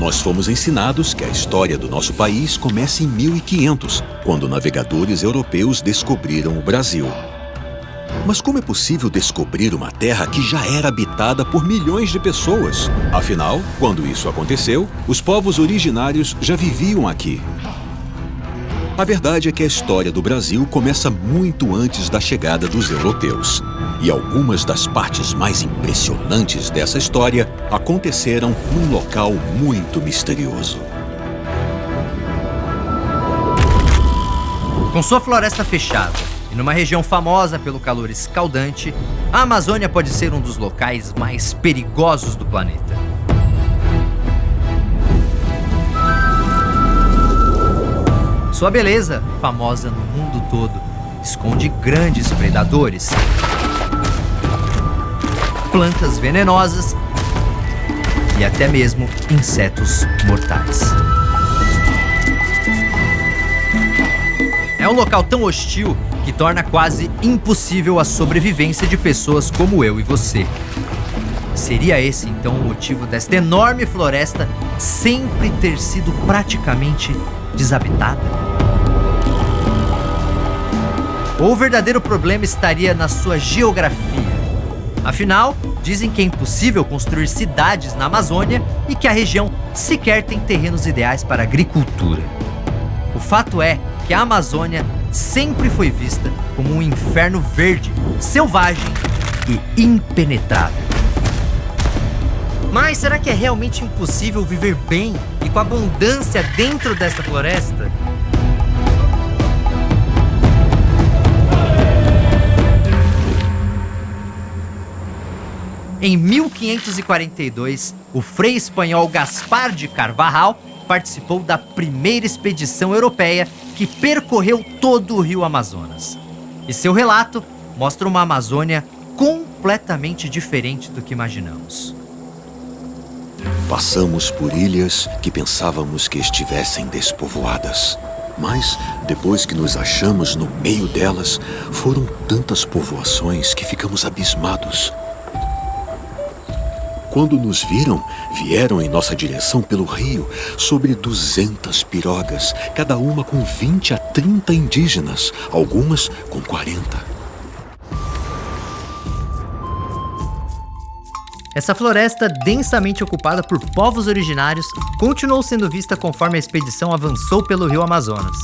Nós fomos ensinados que a história do nosso país começa em 1500, quando navegadores europeus descobriram o Brasil. Mas como é possível descobrir uma terra que já era habitada por milhões de pessoas? Afinal, quando isso aconteceu, os povos originários já viviam aqui. A verdade é que a história do Brasil começa muito antes da chegada dos europeus. E algumas das partes mais impressionantes dessa história aconteceram num local muito misterioso. Com sua floresta fechada e numa região famosa pelo calor escaldante, a Amazônia pode ser um dos locais mais perigosos do planeta. Sua beleza, famosa no mundo todo, esconde grandes predadores, plantas venenosas e até mesmo insetos mortais. É um local tão hostil que torna quase impossível a sobrevivência de pessoas como eu e você. Seria esse então o motivo desta enorme floresta sempre ter sido praticamente desabitada? Ou o verdadeiro problema estaria na sua geografia? Afinal, dizem que é impossível construir cidades na Amazônia e que a região sequer tem terrenos ideais para a agricultura. O fato é que a Amazônia sempre foi vista como um inferno verde, selvagem e impenetrável. Mas será que é realmente impossível viver bem e com abundância dentro dessa floresta? Em 1542, o frei espanhol Gaspar de Carvajal participou da primeira expedição europeia que percorreu todo o rio Amazonas. E seu relato mostra uma Amazônia completamente diferente do que imaginamos. Passamos por ilhas que pensávamos que estivessem despovoadas. Mas, depois que nos achamos no meio delas, foram tantas povoações que ficamos abismados. Quando nos viram, vieram em nossa direção pelo rio sobre 200 pirogas, cada uma com 20 a 30 indígenas, algumas com 40. Essa floresta, densamente ocupada por povos originários, continuou sendo vista conforme a expedição avançou pelo rio Amazonas.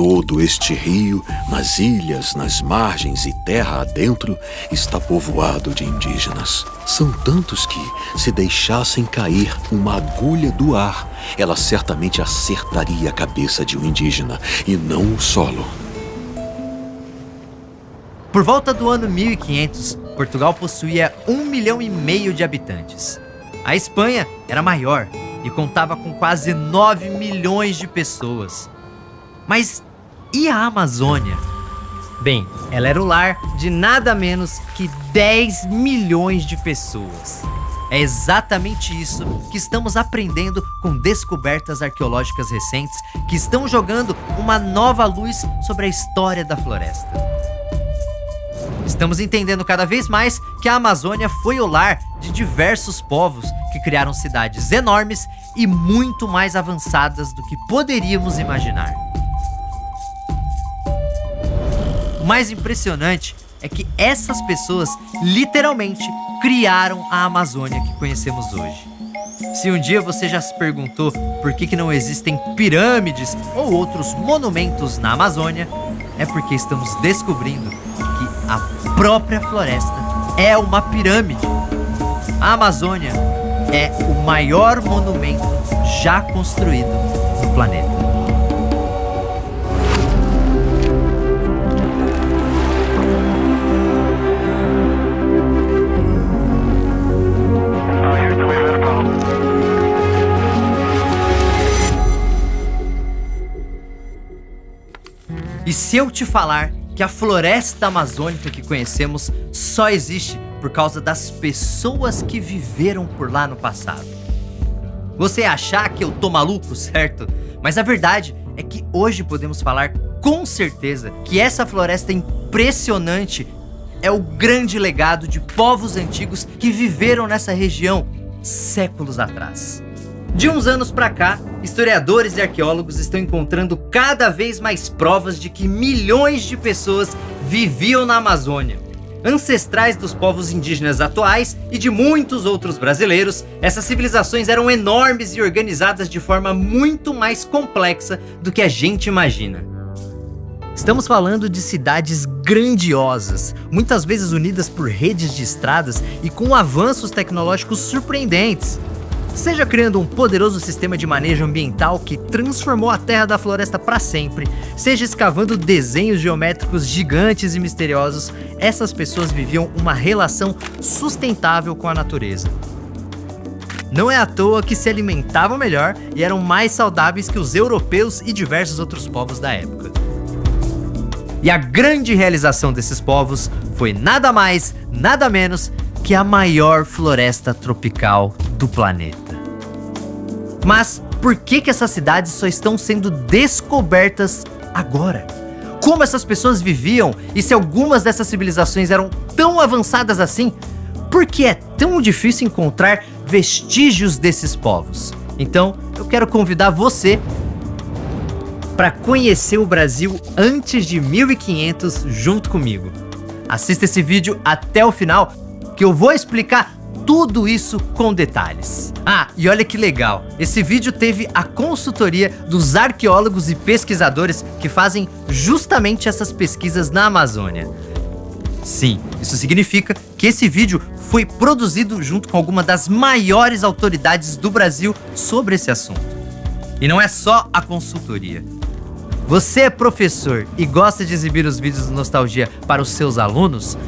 Todo este rio, nas ilhas, nas margens e terra adentro, está povoado de indígenas. São tantos que, se deixassem cair uma agulha do ar, ela certamente acertaria a cabeça de um indígena e não o solo. Por volta do ano 1500, Portugal possuía 1,5 milhão de habitantes. A Espanha era maior e contava com quase 9 milhões de pessoas. Mas e a Amazônia? Bem, ela era o lar de nada menos que 10 milhões de pessoas. É exatamente isso que estamos aprendendo com descobertas arqueológicas recentes que estão jogando uma nova luz sobre a história da floresta. Estamos entendendo cada vez mais que a Amazônia foi o lar de diversos povos que criaram cidades enormes e muito mais avançadas do que poderíamos imaginar. O mais impressionante é que essas pessoas literalmente criaram a Amazônia que conhecemos hoje. Se um dia você já se perguntou por que não existem pirâmides ou outros monumentos na Amazônia, é porque estamos descobrindo que a própria floresta é uma pirâmide. A Amazônia é o maior monumento já construído no planeta. E se eu te falar que a floresta amazônica que conhecemos só existe por causa das pessoas que viveram por lá no passado? Você ia achar que eu tô maluco, certo? Mas a verdade é que hoje podemos falar com certeza que essa floresta impressionante é o grande legado de povos antigos que viveram nessa região séculos atrás. De uns anos pra cá, historiadores e arqueólogos estão encontrando cada vez mais provas de que milhões de pessoas viviam na Amazônia. Ancestrais dos povos indígenas atuais e de muitos outros brasileiros, essas civilizações eram enormes e organizadas de forma muito mais complexa do que a gente imagina. Estamos falando de cidades grandiosas, muitas vezes unidas por redes de estradas e com avanços tecnológicos surpreendentes. Seja criando um poderoso sistema de manejo ambiental que transformou a terra da floresta para sempre, seja escavando desenhos geométricos gigantes e misteriosos, essas pessoas viviam uma relação sustentável com a natureza. Não é à toa que se alimentavam melhor e eram mais saudáveis que os europeus e diversos outros povos da época. E a grande realização desses povos foi nada mais, nada menos que a maior floresta tropical do planeta. Mas por que essas cidades só estão sendo descobertas agora? Como essas pessoas viviam e se algumas dessas civilizações eram tão avançadas assim? Por que é tão difícil encontrar vestígios desses povos? Então, eu quero convidar você para conhecer o Brasil antes de 1500 junto comigo. Assista esse vídeo até o final, que eu vou explicar tudo isso com detalhes. Ah, e olha que legal, esse vídeo teve a consultoria dos arqueólogos e pesquisadores que fazem justamente essas pesquisas na Amazônia. Sim, isso significa que esse vídeo foi produzido junto com alguma das maiores autoridades do Brasil sobre esse assunto. E não é só a consultoria. Você é professor e gosta de exibir os vídeos do Nostalgia para os seus alunos?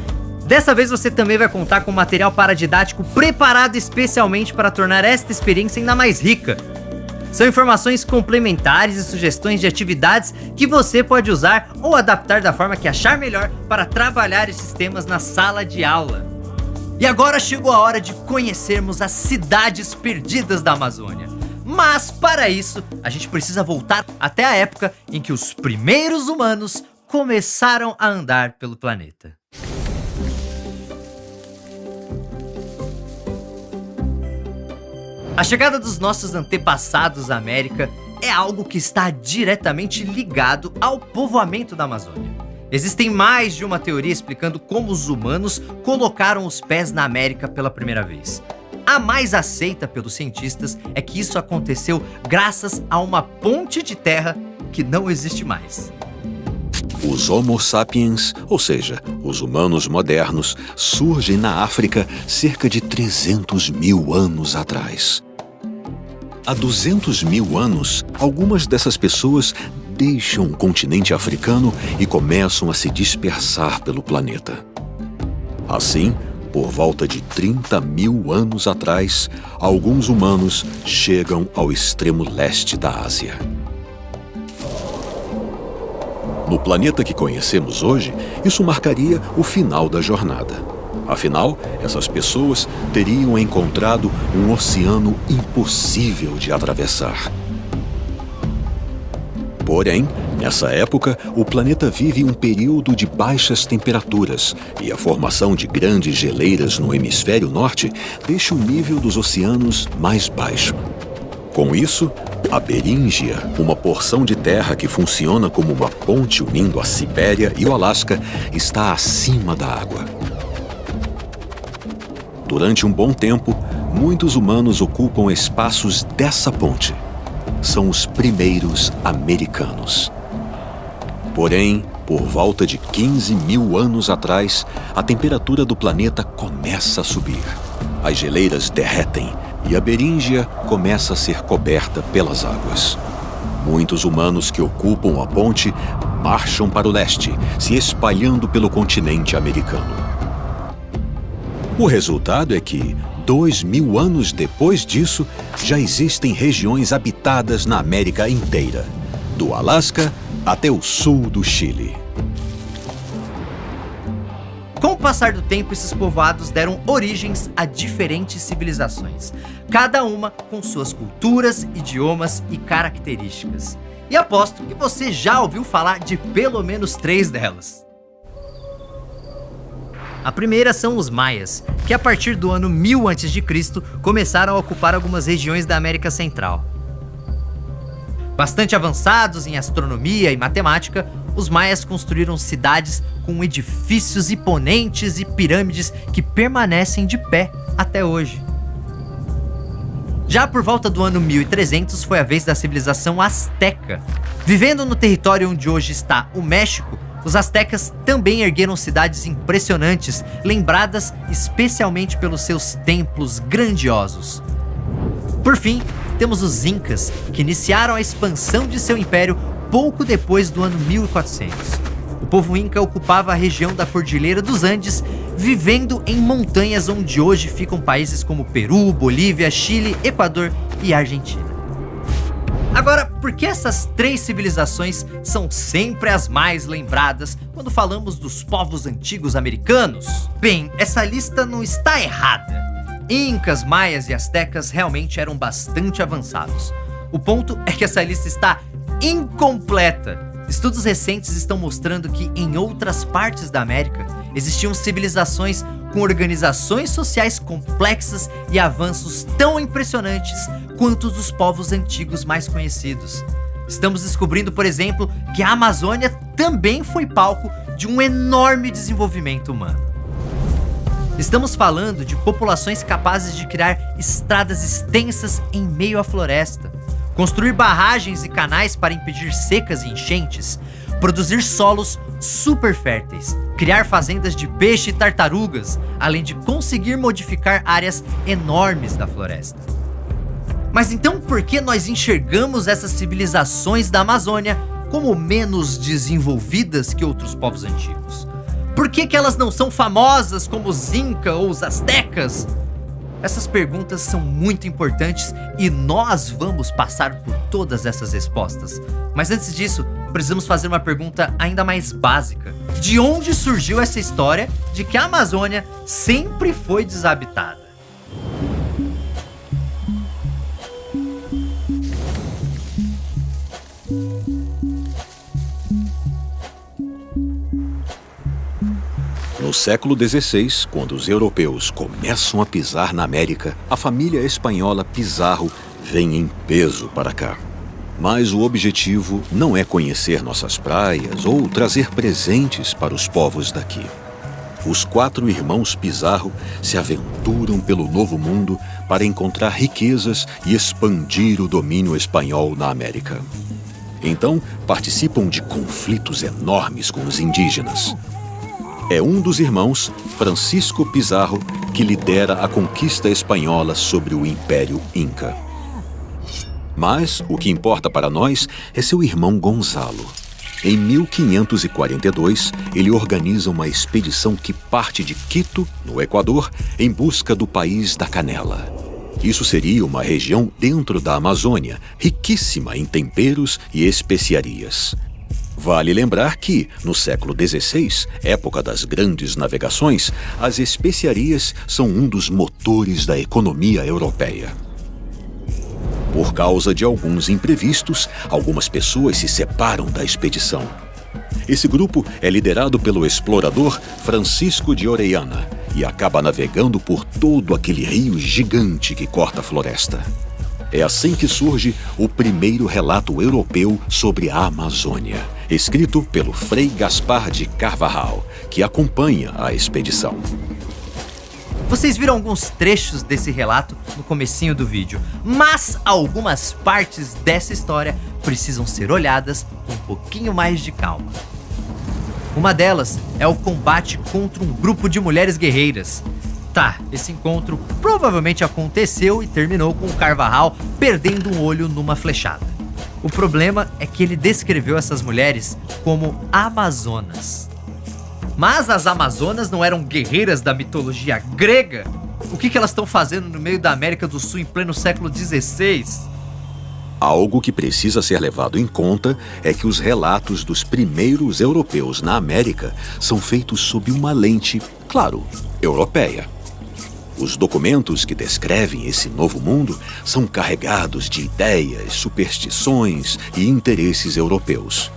Dessa vez você também vai contar com material paradidático preparado especialmente para tornar esta experiência ainda mais rica. São informações complementares e sugestões de atividades que você pode usar ou adaptar da forma que achar melhor para trabalhar esses temas na sala de aula. E agora chegou a hora de conhecermos as cidades perdidas da Amazônia. Mas para isso, a gente precisa voltar até a época em que os primeiros humanos começaram a andar pelo planeta. A chegada dos nossos antepassados à América é algo que está diretamente ligado ao povoamento da Amazônia. Existem mais de uma teoria explicando como os humanos colocaram os pés na América pela primeira vez. A mais aceita pelos cientistas é que isso aconteceu graças a uma ponte de terra que não existe mais. Os Homo sapiens, ou seja, os humanos modernos, surgem na África cerca de 300 mil anos atrás. Há 200 mil anos, algumas dessas pessoas deixam o continente africano e começam a se dispersar pelo planeta. Assim, por volta de 30 mil anos atrás, alguns humanos chegam ao extremo leste da Ásia. No planeta que conhecemos hoje, isso marcaria o final da jornada. Afinal, essas pessoas teriam encontrado um oceano impossível de atravessar. Porém, nessa época, o planeta vive um período de baixas temperaturas e a formação de grandes geleiras no hemisfério norte deixa o nível dos oceanos mais baixo. Com isso, a Beríngia, uma porção de terra que funciona como uma ponte unindo a Sibéria e o Alasca, está acima da água. Durante um bom tempo, muitos humanos ocupam espaços dessa ponte. São os primeiros americanos. Porém, por volta de 15 mil anos atrás, a temperatura do planeta começa a subir. As geleiras derretem e a Beríngia começa a ser coberta pelas águas. Muitos humanos que ocupam a ponte marcham para o leste, se espalhando pelo continente americano. O resultado é que, 2000 anos depois disso, já existem regiões habitadas na América inteira, do Alasca até o sul do Chile. Com o passar do tempo, esses povoados deram origens a diferentes civilizações, cada uma com suas culturas, idiomas e características. E aposto que você já ouviu falar de pelo menos 3 delas. A primeira são os maias, que a partir do ano 1000 a.C. começaram a ocupar algumas regiões da América Central. Bastante avançados em astronomia e matemática, os maias construíram cidades com edifícios imponentes e pirâmides que permanecem de pé até hoje. Já por volta do ano 1300 foi a vez da civilização asteca. Vivendo no território onde hoje está o México, os astecas também ergueram cidades impressionantes, lembradas especialmente pelos seus templos grandiosos. Por fim, temos os incas, que iniciaram a expansão de seu império pouco depois do ano 1400. O povo inca ocupava a região da Cordilheira dos Andes, vivendo em montanhas onde hoje ficam países como Peru, Bolívia, Chile, Equador e Argentina. Agora, por que essas três civilizações são sempre as mais lembradas quando falamos dos povos antigos americanos? Bem, essa lista não está errada. Incas, maias e astecas realmente eram bastante avançados. O ponto é que essa lista está incompleta. Estudos recentes estão mostrando que em outras partes da América existiam civilizações com organizações sociais complexas e avanços tão impressionantes quanto os dos povos antigos mais conhecidos. Estamos descobrindo, por exemplo, que a Amazônia também foi palco de um enorme desenvolvimento humano. Estamos falando de populações capazes de criar estradas extensas em meio à floresta, construir barragens e canais para impedir secas e enchentes, produzir solos super férteis, criar fazendas de peixe e tartarugas, além de conseguir modificar áreas enormes da floresta. Mas então por que nós enxergamos essas civilizações da Amazônia como menos desenvolvidas que outros povos antigos? Por que elas não são famosas como os Incas ou os Astecas? Essas perguntas são muito importantes e nós vamos passar por todas essas respostas. Mas antes disso, precisamos fazer uma pergunta ainda mais básica. De onde surgiu essa história de que a Amazônia sempre foi desabitada? No século XVI, quando os europeus começam a pisar na América, a família espanhola Pizarro vem em peso para cá. Mas o objetivo não é conhecer nossas praias ou trazer presentes para os povos daqui. Os 4 irmãos Pizarro se aventuram pelo Novo Mundo para encontrar riquezas e expandir o domínio espanhol na América. Então, participam de conflitos enormes com os indígenas. É um dos irmãos, Francisco Pizarro, que lidera a conquista espanhola sobre o Império Inca. Mas o que importa para nós é seu irmão Gonzalo. Em 1542, ele organiza uma expedição que parte de Quito, no Equador, em busca do país da canela. Isso seria uma região dentro da Amazônia, riquíssima em temperos e especiarias. Vale lembrar que, no século XVI, época das grandes navegações, as especiarias são um dos motores da economia europeia. Por causa de alguns imprevistos, algumas pessoas se separam da expedição. Esse grupo é liderado pelo explorador Francisco de Orellana e acaba navegando por todo aquele rio gigante que corta a floresta. É assim que surge o primeiro relato europeu sobre a Amazônia, escrito pelo Frei Gaspar de Carvajal, que acompanha a expedição. Vocês viram alguns trechos desse relato no comecinho do vídeo, mas algumas partes dessa história precisam ser olhadas com um pouquinho mais de calma. Uma delas é o combate contra um grupo de mulheres guerreiras. Tá, esse encontro provavelmente aconteceu e terminou com o Carvajal perdendo um olho numa flechada. O problema é que ele descreveu essas mulheres como amazonas. Mas as amazonas não eram guerreiras da mitologia grega? O que elas estão fazendo no meio da América do Sul em pleno século XVI? Algo que precisa ser levado em conta é que os relatos dos primeiros europeus na América são feitos sob uma lente, claro, europeia. Os documentos que descrevem esse novo mundo são carregados de ideias, superstições e interesses europeus.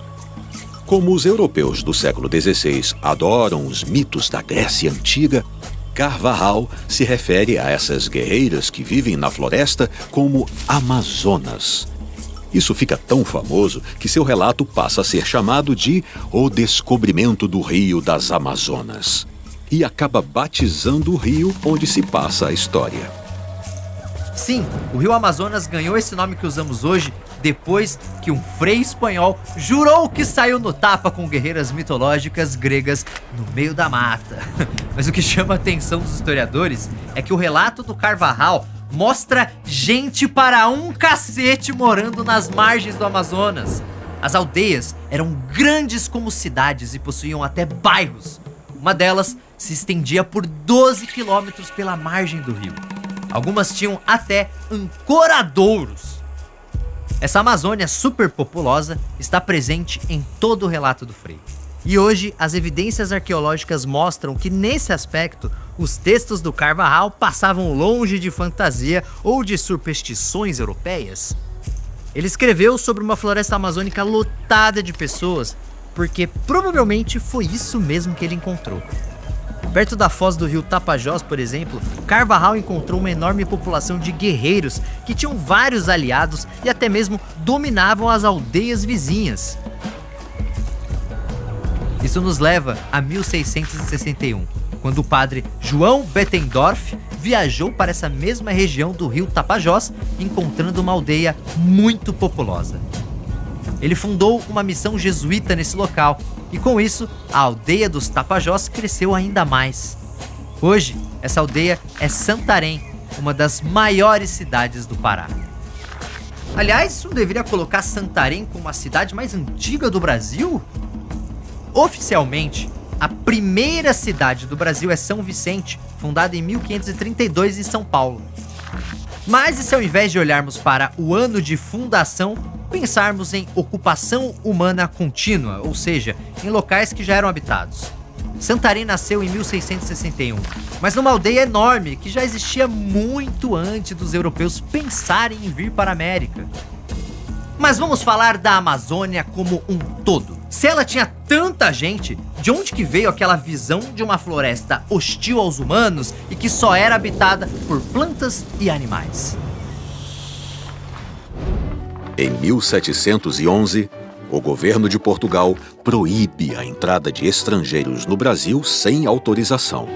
Como os europeus do século XVI adoram os mitos da Grécia Antiga, Carvajal se refere a essas guerreiras que vivem na floresta como Amazonas. Isso fica tão famoso que seu relato passa a ser chamado de O Descobrimento do Rio das Amazonas e acaba batizando o rio onde se passa a história. Sim, o rio Amazonas ganhou esse nome que usamos hoje depois que um frei espanhol jurou que saiu no tapa com guerreiras mitológicas gregas no meio da mata. Mas o que chama a atenção dos historiadores é que o relato do Carvajal mostra gente para um cacete morando nas margens do Amazonas. As aldeias eram grandes como cidades e possuíam até bairros. Uma delas se estendia por 12 quilômetros pela margem do rio. Algumas tinham até ancoradouros. Essa Amazônia superpopulosa está presente em todo o relato do Frei. E hoje, as evidências arqueológicas mostram que, nesse aspecto, os textos do Carvajal passavam longe de fantasia ou de superstições europeias. Ele escreveu sobre uma floresta amazônica lotada de pessoas, porque provavelmente foi isso mesmo que ele encontrou. Perto da foz do rio Tapajós, por exemplo, Carvajal encontrou uma enorme população de guerreiros que tinham vários aliados e até mesmo dominavam as aldeias vizinhas. Isso nos leva a 1661, quando o padre João Bettendorf viajou para essa mesma região do rio Tapajós, encontrando uma aldeia muito populosa. Ele fundou uma missão jesuíta nesse local e, com isso, a aldeia dos Tapajós cresceu ainda mais. Hoje, essa aldeia é Santarém, uma das maiores cidades do Pará. Aliás, isso não deveria colocar Santarém como a cidade mais antiga do Brasil? Oficialmente, a primeira cidade do Brasil é São Vicente, fundada em 1532 em São Paulo. Mas e se ao invés de olharmos para o ano de fundação, pensarmos em ocupação humana contínua, ou seja, em locais que já eram habitados? Santarém nasceu em 1661, mas numa aldeia enorme que já existia muito antes dos europeus pensarem em vir para a América. Mas vamos falar da Amazônia como um todo. Se ela tinha tanta gente, de onde que veio aquela visão de uma floresta hostil aos humanos e que só era habitada por plantas e animais? Em 1711, o governo de Portugal proíbe a entrada de estrangeiros no Brasil sem autorização.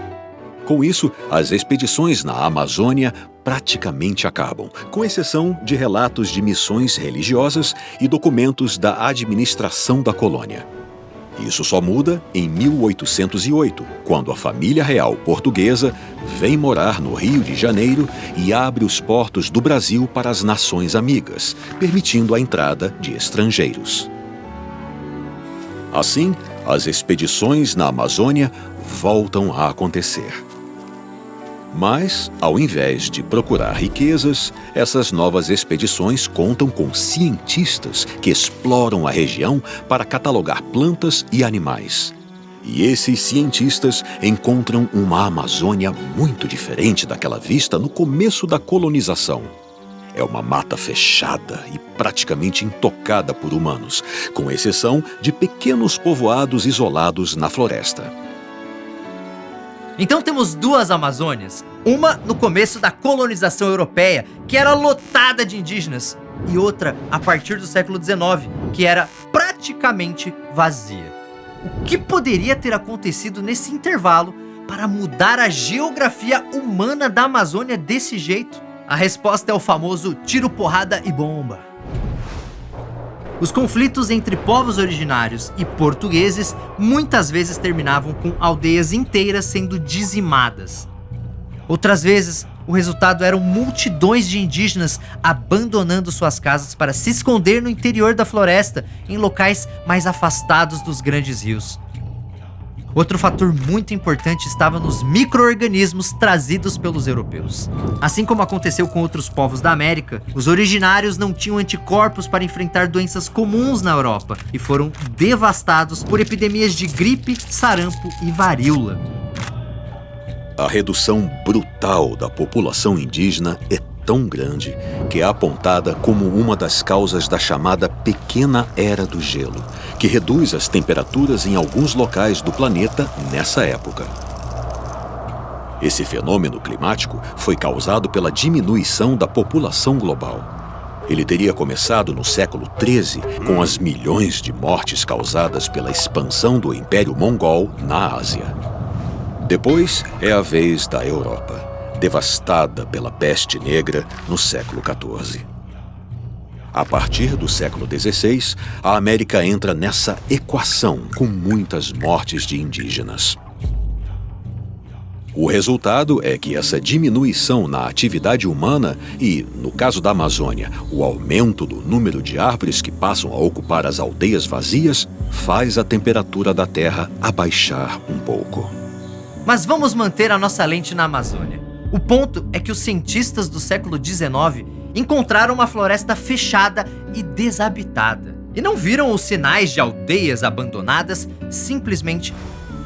Com isso, as expedições na Amazônia praticamente acabam, com exceção de relatos de missões religiosas e documentos da administração da colônia. Isso só muda em 1808, quando a família real portuguesa vem morar no Rio de Janeiro e abre os portos do Brasil para as nações amigas, permitindo a entrada de estrangeiros. Assim, as expedições na Amazônia voltam a acontecer. Mas, ao invés de procurar riquezas, essas novas expedições contam com cientistas que exploram a região para catalogar plantas e animais. E esses cientistas encontram uma Amazônia muito diferente daquela vista no começo da colonização. É uma mata fechada e praticamente intocada por humanos, com exceção de pequenos povoados isolados na floresta. Então temos duas Amazônias, uma no começo da colonização europeia, que era lotada de indígenas, e outra a partir do século XIX, que era praticamente vazia. O que poderia ter acontecido nesse intervalo para mudar a geografia humana da Amazônia desse jeito? A resposta é o famoso tiro, porrada e bomba. Os conflitos entre povos originários e portugueses muitas vezes terminavam com aldeias inteiras sendo dizimadas. Outras vezes, o resultado eram multidões de indígenas abandonando suas casas para se esconder no interior da floresta, em locais mais afastados dos grandes rios. Outro fator muito importante estava nos micro-organismos trazidos pelos europeus. Assim como aconteceu com outros povos da América, os originários não tinham anticorpos para enfrentar doenças comuns na Europa e foram devastados por epidemias de gripe, sarampo e varíola. A redução brutal da população indígena é tão grande que é apontada como uma das causas da chamada Pequena Era do Gelo, que reduz as temperaturas em alguns locais do planeta nessa época. Esse fenômeno climático foi causado pela diminuição da população global. Ele teria começado no século XIII, com as milhões de mortes causadas pela expansão do Império Mongol na Ásia. Depois é a vez da Europa, devastada pela peste negra no século XIV. A partir do século XVI, a América entra nessa equação com muitas mortes de indígenas. O resultado é que essa diminuição na atividade humana e, no caso da Amazônia, o aumento do número de árvores que passam a ocupar as aldeias vazias, faz a temperatura da Terra abaixar um pouco. Mas vamos manter a nossa lente na Amazônia. O ponto é que os cientistas do século XIX encontraram uma floresta fechada e desabitada. E não viram os sinais de aldeias abandonadas simplesmente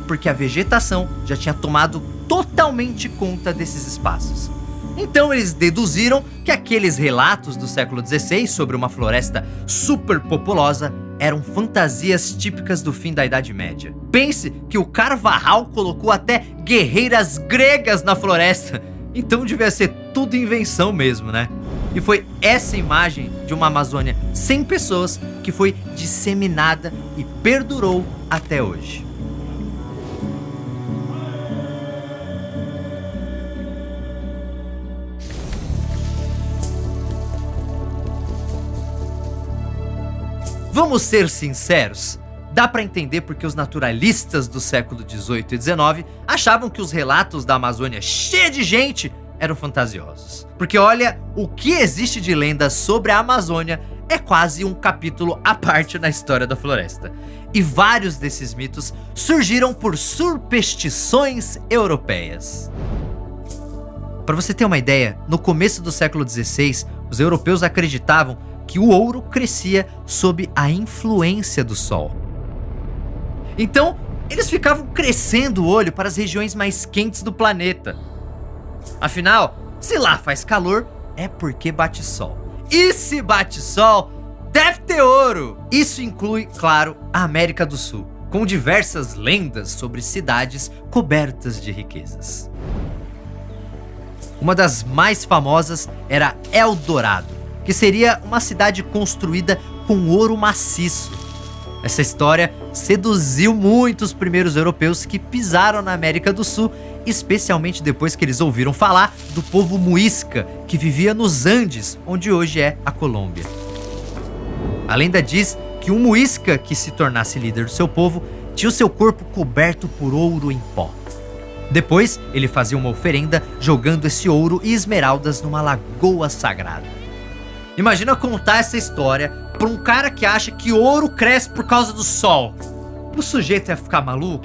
porque a vegetação já tinha tomado totalmente conta desses espaços. Então eles deduziram que aqueles relatos do século XVI sobre uma floresta superpopulosa eram fantasias típicas do fim da Idade Média. Pense que o Carvajal colocou até guerreiras gregas na floresta, então devia ser tudo invenção mesmo, né? E foi essa imagem de uma Amazônia sem pessoas que foi disseminada e perdurou até hoje. Vamos ser sinceros, dá para entender porque os naturalistas do século XVIII e XIX achavam que os relatos da Amazônia cheia de gente eram fantasiosos. Porque olha, o que existe de lenda sobre a Amazônia é quase um capítulo à parte na história da floresta. E vários desses mitos surgiram por superstições europeias. Para você ter uma ideia, no começo do século XVI, os europeus acreditavam que o ouro crescia sob a influência do sol. Então, eles ficavam crescendo o olho para as regiões mais quentes do planeta. Afinal, se lá faz calor, é porque bate sol. E se bate sol, deve ter ouro! Isso inclui, claro, a América do Sul, com diversas lendas sobre cidades cobertas de riquezas. Uma das mais famosas era El Dorado, que seria uma cidade construída com ouro maciço. Essa história seduziu muitos primeiros europeus que pisaram na América do Sul, especialmente depois que eles ouviram falar do povo muisca, que vivia nos Andes, onde hoje é a Colômbia. A lenda diz que um muisca que se tornasse líder do seu povo tinha o seu corpo coberto por ouro em pó. Depois, ele fazia uma oferenda jogando esse ouro e esmeraldas numa lagoa sagrada. Imagina contar essa história para um cara que acha que ouro cresce por causa do sol. O sujeito ia ficar maluco?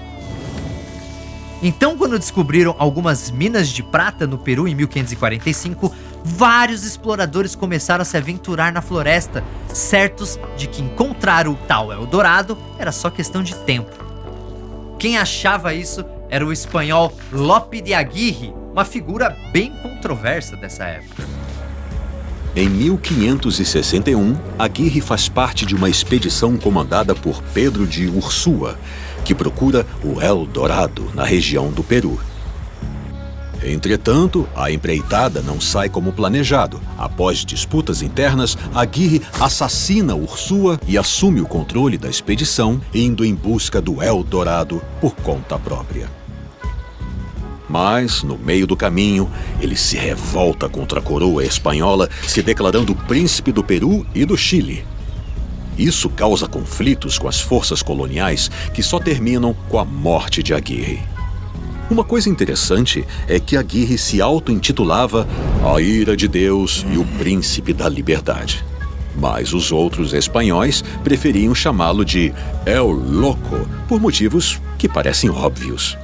Então, quando descobriram algumas minas de prata no Peru em 1545, vários exploradores começaram a se aventurar na floresta, certos de que encontrar o tal Eldorado era só questão de tempo. Quem achava isso era o espanhol Lope de Aguirre, uma figura bem controversa dessa época. Em 1561, Aguirre faz parte de uma expedição comandada por Pedro de Ursúa, que procura o El Dorado na região do Peru. Entretanto, a empreitada não sai como planejado. Após disputas internas, Aguirre assassina Ursúa e assume o controle da expedição, indo em busca do El Dorado por conta própria. Mas, no meio do caminho, ele se revolta contra a coroa espanhola, se declarando príncipe do Peru e do Chile. Isso causa conflitos com as forças coloniais que só terminam com a morte de Aguirre. Uma coisa interessante é que Aguirre se auto-intitulava a Ira de Deus e o Príncipe da Liberdade. Mas os outros espanhóis preferiam chamá-lo de El Loco, por motivos que parecem óbvios.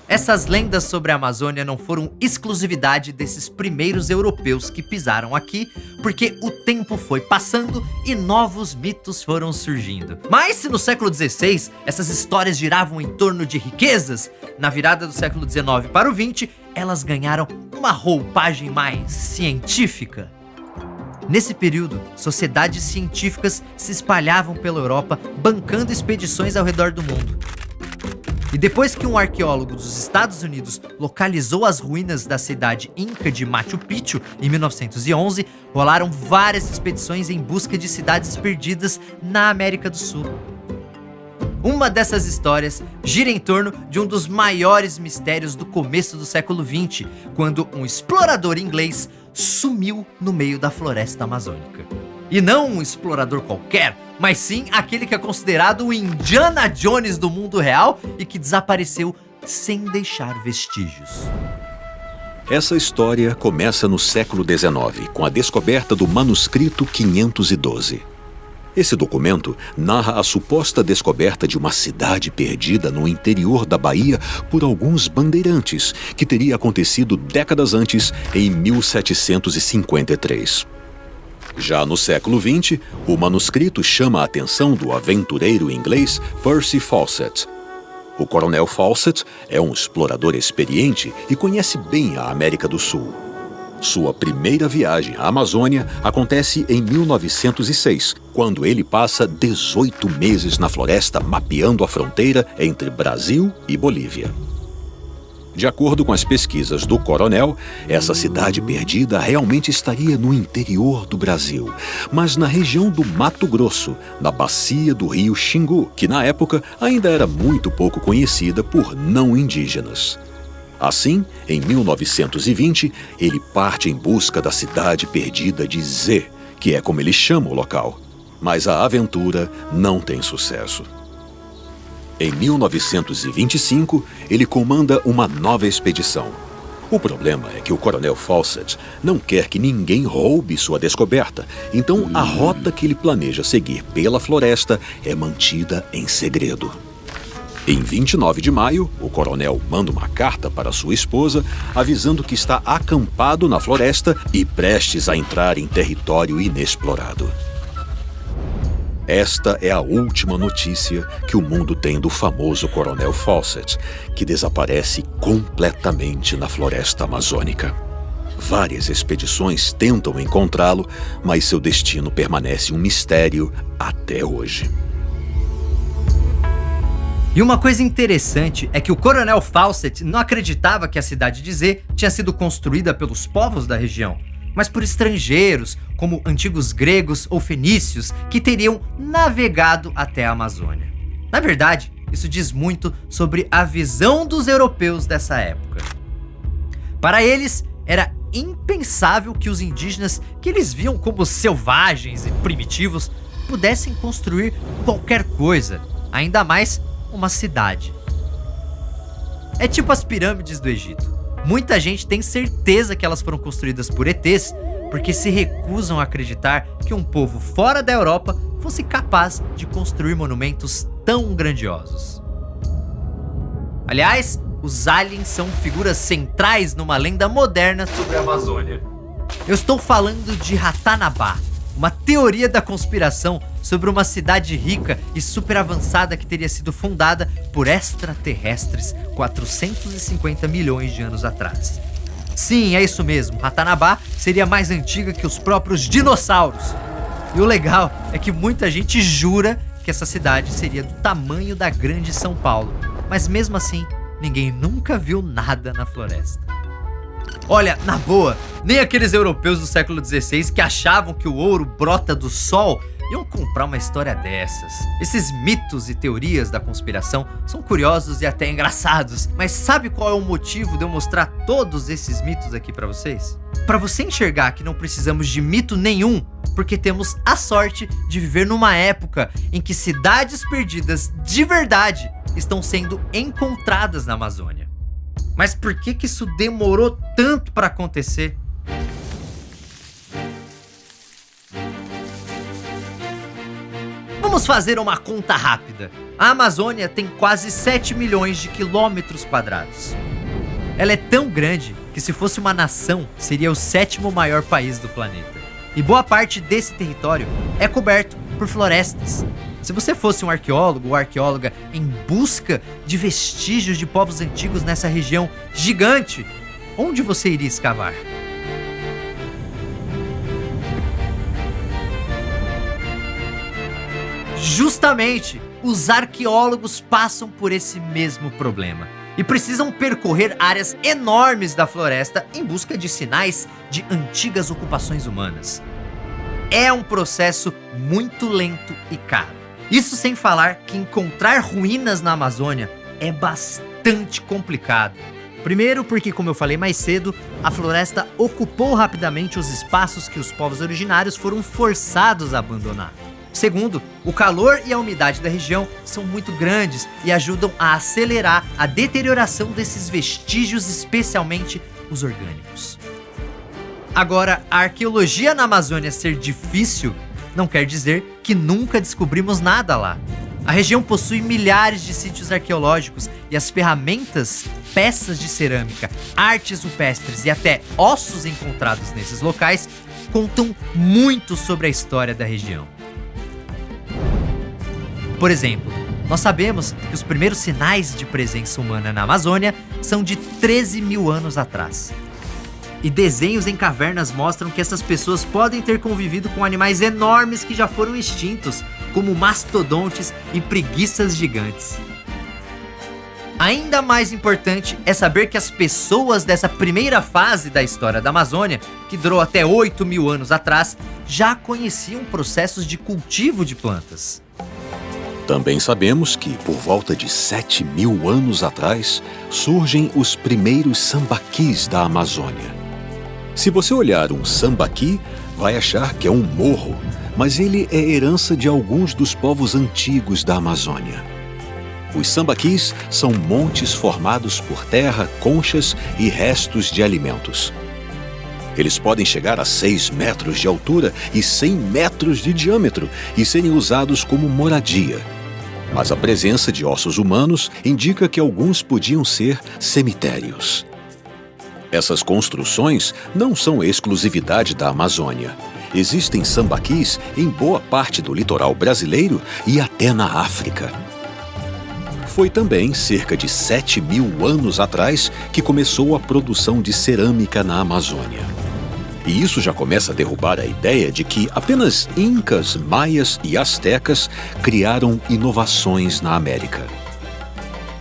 Essas lendas sobre a Amazônia não foram exclusividade desses primeiros europeus que pisaram aqui, porque o tempo foi passando e novos mitos foram surgindo. Mas se no século XVI essas histórias giravam em torno de riquezas, na virada do século XIX para o XX, elas ganharam uma roupagem mais científica. Nesse período, sociedades científicas se espalhavam pela Europa, bancando expedições ao redor do mundo. E depois que um arqueólogo dos Estados Unidos localizou as ruínas da cidade inca de Machu Picchu em 1911, rolaram várias expedições em busca de cidades perdidas na América do Sul. Uma dessas histórias gira em torno de um dos maiores mistérios do começo do século XX, quando um explorador inglês sumiu no meio da floresta amazônica. E não um explorador qualquer, mas sim aquele que é considerado o Indiana Jones do mundo real e que desapareceu sem deixar vestígios. Essa história começa no século XIX, com a descoberta do manuscrito 512. Esse documento narra a suposta descoberta de uma cidade perdida no interior da Bahia por alguns bandeirantes, que teria acontecido décadas antes, em 1753. Já no século XX, o manuscrito chama a atenção do aventureiro inglês Percy Fawcett. O coronel Fawcett é um explorador experiente e conhece bem a América do Sul. Sua primeira viagem à Amazônia acontece em 1906, quando ele passa 18 meses na floresta mapeando a fronteira entre Brasil e Bolívia. De acordo com as pesquisas do coronel, essa cidade perdida realmente estaria no interior do Brasil, mas na região do Mato Grosso, na bacia do rio Xingu, que na época ainda era muito pouco conhecida por não indígenas. Assim, em 1920, ele parte em busca da cidade perdida de Zé, que é como ele chama o local. Mas a aventura não tem sucesso. Em 1925, ele comanda uma nova expedição. O problema é que o coronel Fawcett não quer que ninguém roube sua descoberta, então a rota que ele planeja seguir pela floresta é mantida em segredo. Em 29 de maio, o coronel manda uma carta para sua esposa, avisando que está acampado na floresta e prestes a entrar em território inexplorado. Esta é a última notícia que o mundo tem do famoso coronel Fawcett, que desaparece completamente na floresta amazônica. Várias expedições tentam encontrá-lo, mas seu destino permanece um mistério até hoje. E uma coisa interessante é que o coronel Fawcett não acreditava que a cidade de Zé tinha sido construída pelos povos da região, mas por estrangeiros, como antigos gregos ou fenícios, que teriam navegado até a Amazônia. Na verdade, isso diz muito sobre a visão dos europeus dessa época. Para eles, era impensável que os indígenas, que eles viam como selvagens e primitivos, pudessem construir qualquer coisa, ainda mais uma cidade. É tipo as pirâmides do Egito. Muita gente tem certeza que elas foram construídas por ETs porque se recusam a acreditar que um povo fora da Europa fosse capaz de construir monumentos tão grandiosos. Aliás, os aliens são figuras centrais numa lenda moderna sobre a Amazônia. Eu estou falando de Ratanabá, uma teoria da conspiração sobre uma cidade rica e super avançada que teria sido fundada por extraterrestres 450 milhões de anos atrás. Sim, é isso mesmo, Ratanabá seria mais antiga que os próprios dinossauros. E o legal é que muita gente jura que essa cidade seria do tamanho da Grande São Paulo, mas mesmo assim, ninguém nunca viu nada na floresta. Olha, na boa, nem aqueles europeus do século XVI que achavam que o ouro brota do sol iam comprar uma história dessas. Esses mitos e teorias da conspiração são curiosos e até engraçados, mas sabe qual é o motivo de eu mostrar todos esses mitos aqui pra vocês? Pra você enxergar que não precisamos de mito nenhum, porque temos a sorte de viver numa época em que cidades perdidas de verdade estão sendo encontradas na Amazônia. Mas por que isso demorou tanto para acontecer? Vamos fazer uma conta rápida. A Amazônia tem quase 7 milhões de quilômetros quadrados. Ela é tão grande que, se fosse uma nação, seria o 7º maior país do planeta. E boa parte desse território é coberto por florestas. Se você fosse um arqueólogo ou arqueóloga em busca de vestígios de povos antigos nessa região gigante, onde você iria escavar? Justamente, os arqueólogos passam por esse mesmo problema e precisam percorrer áreas enormes da floresta em busca de sinais de antigas ocupações humanas. É um processo muito lento e caro. Isso sem falar que encontrar ruínas na Amazônia é bastante complicado. Primeiro porque, como eu falei mais cedo, a floresta ocupou rapidamente os espaços que os povos originários foram forçados a abandonar. Segundo, o calor e a umidade da região são muito grandes e ajudam a acelerar a deterioração desses vestígios, especialmente os orgânicos. Agora, a arqueologia na Amazônia ser difícil não quer dizer que nunca descobrimos nada lá. A região possui milhares de sítios arqueológicos e as ferramentas, peças de cerâmica, artes rupestres e até ossos encontrados nesses locais contam muito sobre a história da região. Por exemplo, nós sabemos que os primeiros sinais de presença humana na Amazônia são de 13 mil anos atrás. E desenhos em cavernas mostram que essas pessoas podem ter convivido com animais enormes que já foram extintos, como mastodontes e preguiças gigantes. Ainda mais importante é saber que as pessoas dessa primeira fase da história da Amazônia, que durou até 8 mil anos atrás, já conheciam processos de cultivo de plantas. Também sabemos que, por volta de 7 mil anos atrás, surgem os primeiros sambaquis da Amazônia. Se você olhar um sambaqui, vai achar que é um morro, mas ele é herança de alguns dos povos antigos da Amazônia. Os sambaquis são montes formados por terra, conchas e restos de alimentos. Eles podem chegar a 6 metros de altura e 100 metros de diâmetro e serem usados como moradia. Mas a presença de ossos humanos indica que alguns podiam ser cemitérios. Essas construções não são exclusividade da Amazônia. Existem sambaquis em boa parte do litoral brasileiro e até na África. Foi também cerca de 7 mil anos atrás que começou a produção de cerâmica na Amazônia. E isso já começa a derrubar a ideia de que apenas incas, maias e astecas criaram inovações na América.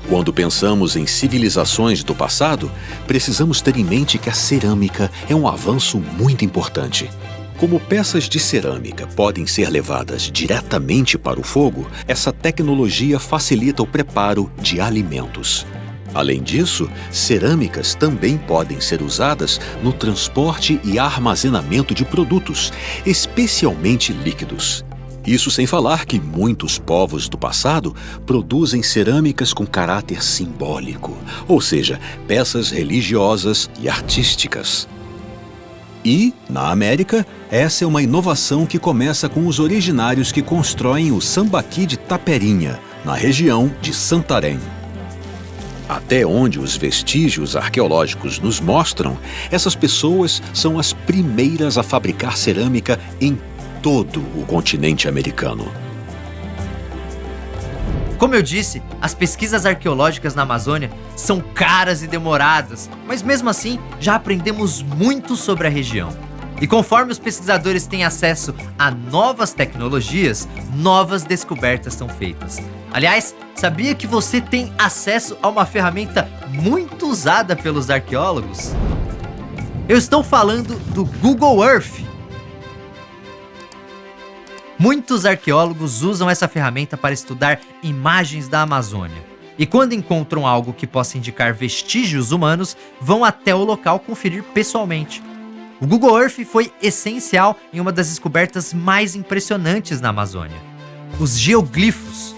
Quando pensamos em civilizações do passado, precisamos ter em mente que a cerâmica é um avanço muito importante. Como peças de cerâmica podem ser levadas diretamente para o fogo, essa tecnologia facilita o preparo de alimentos. Além disso, cerâmicas também podem ser usadas no transporte e armazenamento de produtos, especialmente líquidos. Isso sem falar que muitos povos do passado produzem cerâmicas com caráter simbólico, ou seja, peças religiosas e artísticas. E, na América, essa é uma inovação que começa com os originários que constroem o sambaqui de Taperinha, na região de Santarém. Até onde os vestígios arqueológicos nos mostram, essas pessoas são as primeiras a fabricar cerâmica em todo o continente americano. Como eu disse, as pesquisas arqueológicas na Amazônia são caras e demoradas, mas mesmo assim já aprendemos muito sobre a região. E conforme os pesquisadores têm acesso a novas tecnologias, novas descobertas são feitas. Aliás, sabia que você tem acesso a uma ferramenta muito usada pelos arqueólogos? Eu estou falando do Google Earth. Muitos arqueólogos usam essa ferramenta para estudar imagens da Amazônia. E quando encontram algo que possa indicar vestígios humanos, vão até o local conferir pessoalmente. O Google Earth foi essencial em uma das descobertas mais impressionantes na Amazônia: os geoglifos.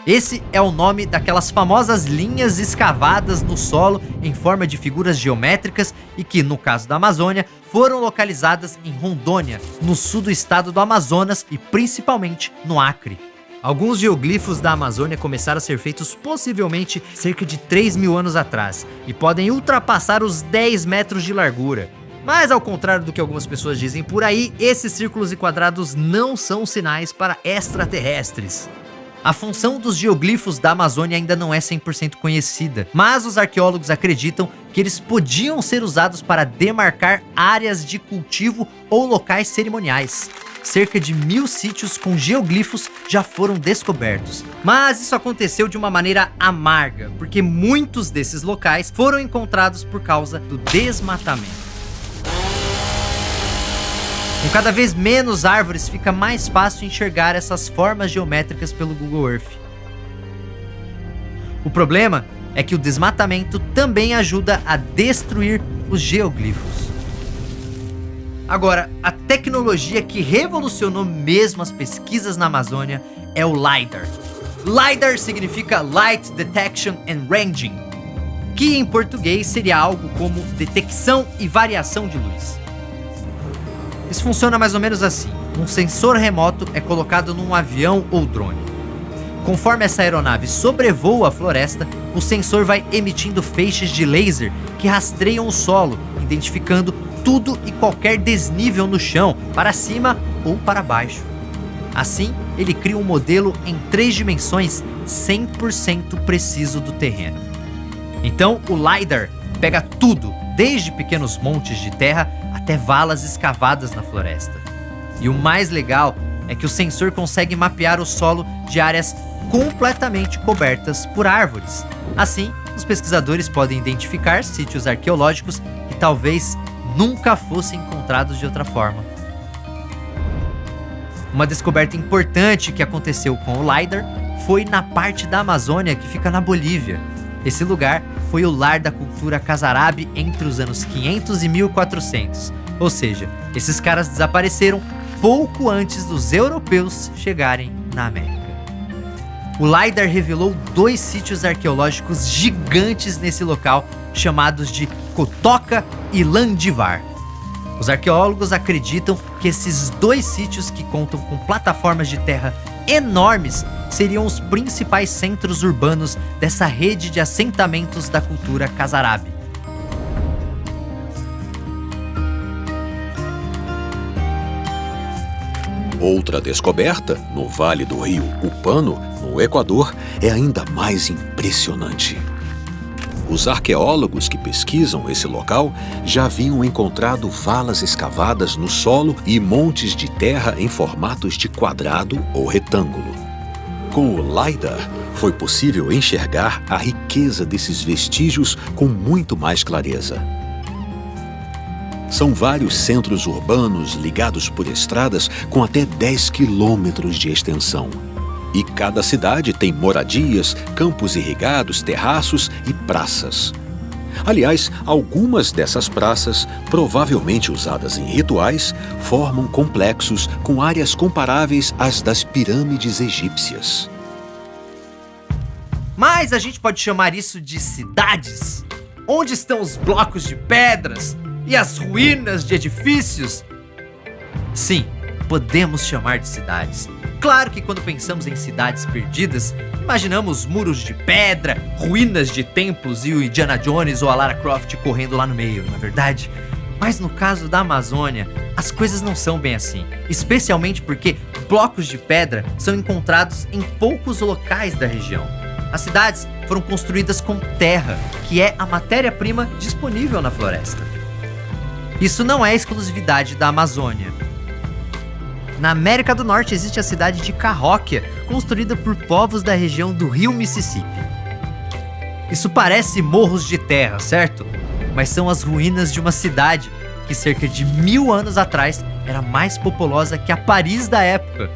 Esse é o nome daquelas famosas linhas escavadas no solo em forma de figuras geométricas e que, no caso da Amazônia, foram localizadas em Rondônia, no sul do estado do Amazonas e principalmente no Acre. Alguns geoglifos da Amazônia começaram a ser feitos possivelmente cerca de 3.000 anos atrás e podem ultrapassar os 10 metros de largura. Mas ao contrário do que algumas pessoas dizem por aí, esses círculos e quadrados não são sinais para extraterrestres. A função dos geoglifos da Amazônia ainda não é 100% conhecida, mas os arqueólogos acreditam que eles podiam ser usados para demarcar áreas de cultivo ou locais cerimoniais. Cerca de 1.000 sítios com geoglifos já foram descobertos. Mas isso aconteceu de uma maneira amarga, porque muitos desses locais foram encontrados por causa do desmatamento. Com cada vez menos árvores, fica mais fácil enxergar essas formas geométricas pelo Google Earth. O problema é que o desmatamento também ajuda a destruir os geoglifos. Agora, a tecnologia que revolucionou mesmo as pesquisas na Amazônia é o LiDAR. LiDAR significa Light Detection and Ranging, que em português seria algo como detecção e variação de luz. Isso funciona mais ou menos assim. Um sensor remoto é colocado num avião ou drone. Conforme essa aeronave sobrevoa a floresta, o sensor vai emitindo feixes de laser que rastreiam o solo, identificando tudo e qualquer desnível no chão, para cima ou para baixo. Assim, ele cria um modelo em 3 dimensões 100% preciso do terreno. Então, o LiDAR pega tudo, desde pequenos montes de terra até valas escavadas na floresta. E o mais legal é que o sensor consegue mapear o solo de áreas completamente cobertas por árvores. Assim, os pesquisadores podem identificar sítios arqueológicos que talvez nunca fossem encontrados de outra forma. Uma descoberta importante que aconteceu com o LiDAR foi na parte da Amazônia que fica na Bolívia. Esse lugar foi o lar da cultura Casarabe entre os anos 500 e 1400. Ou seja, esses caras desapareceram pouco antes dos europeus chegarem na América. O LiDAR revelou 2 sítios arqueológicos gigantes nesse local, chamados de Cotoca e Landivar. Os arqueólogos acreditam que esses 2 sítios, que contam com plataformas de terra enormes, seriam os principais centros urbanos dessa rede de assentamentos da cultura Casarabe. Outra descoberta, no Vale do Rio Upano, no Equador, é ainda mais impressionante. Os arqueólogos que pesquisam esse local já haviam encontrado valas escavadas no solo e montes de terra em formatos de quadrado ou retângulo. Com o LiDAR, foi possível enxergar a riqueza desses vestígios com muito mais clareza. São vários centros urbanos ligados por estradas com até 10 quilômetros de extensão. E cada cidade tem moradias, campos irrigados, terraços e praças. Aliás, algumas dessas praças, provavelmente usadas em rituais, formam complexos com áreas comparáveis às das pirâmides egípcias. Mas a gente pode chamar isso de cidades? Onde estão os blocos de pedras e as ruínas de edifícios? Sim, podemos chamar de cidades. Claro que quando pensamos em cidades perdidas, imaginamos muros de pedra, ruínas de templos e o Indiana Jones ou a Lara Croft correndo lá no meio, não é verdade? Mas no caso da Amazônia, as coisas não são bem assim, especialmente porque blocos de pedra são encontrados em poucos locais da região. As cidades foram construídas com terra, que é a matéria-prima disponível na floresta. Isso não é exclusividade da Amazônia. Na América do Norte existe a cidade de Cahokia, construída por povos da região do rio Mississippi. Isso parece morros de terra, certo? Mas são as ruínas de uma cidade que cerca de 1000 anos atrás era mais populosa que a Paris da época.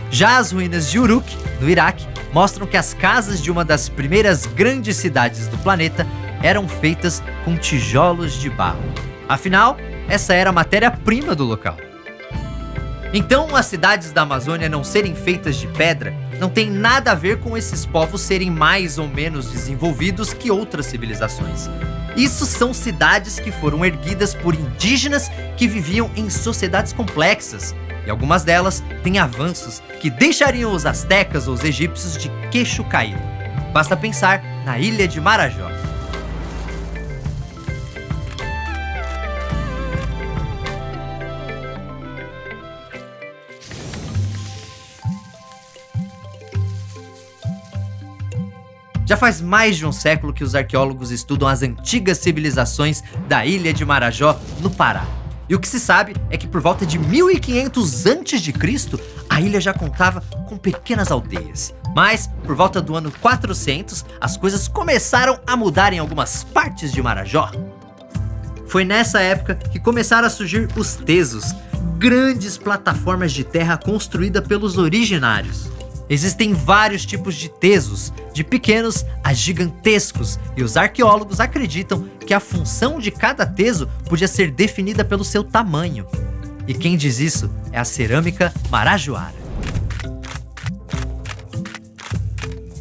Já as ruínas de Uruk, no Iraque, mostram que as casas de uma das primeiras grandes cidades do planeta eram feitas com tijolos de barro. Afinal, essa era a matéria-prima do local. Então, as cidades da Amazônia não serem feitas de pedra não tem nada a ver com esses povos serem mais ou menos desenvolvidos que outras civilizações. Isso são cidades que foram erguidas por indígenas que viviam em sociedades complexas. e algumas delas têm avanços que deixariam os astecas ou os egípcios de queixo caído. Basta pensar na ilha de Marajó. Já faz mais de um século que os arqueólogos estudam as antigas civilizações da ilha de Marajó, no Pará. E o que se sabe é que por volta de 1500 a.C., a ilha já contava com pequenas aldeias. Mas, por volta do ano 400, as coisas começaram a mudar em algumas partes de Marajó. Foi nessa época que começaram a surgir os tesos, grandes plataformas de terra construídas pelos originários. Existem vários tipos de tesos, de pequenos a gigantescos, e os arqueólogos acreditam que a função de cada teso podia ser definida pelo seu tamanho. E quem diz isso é a cerâmica marajoara.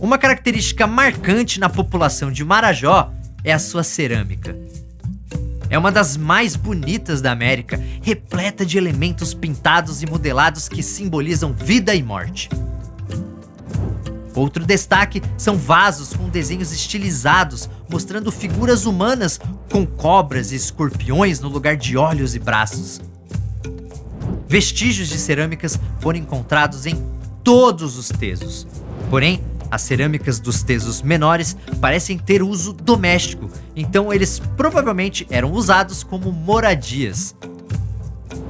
Uma característica marcante na população de Marajó é a sua cerâmica. É uma das mais bonitas da América, repleta de elementos pintados e modelados que simbolizam vida e morte. Outro destaque são vasos com desenhos estilizados, mostrando figuras humanas com cobras e escorpiões no lugar de olhos e braços. Vestígios de cerâmicas foram encontrados em todos os tesos. Porém, as cerâmicas dos tesos menores parecem ter uso doméstico, então eles provavelmente eram usados como moradias.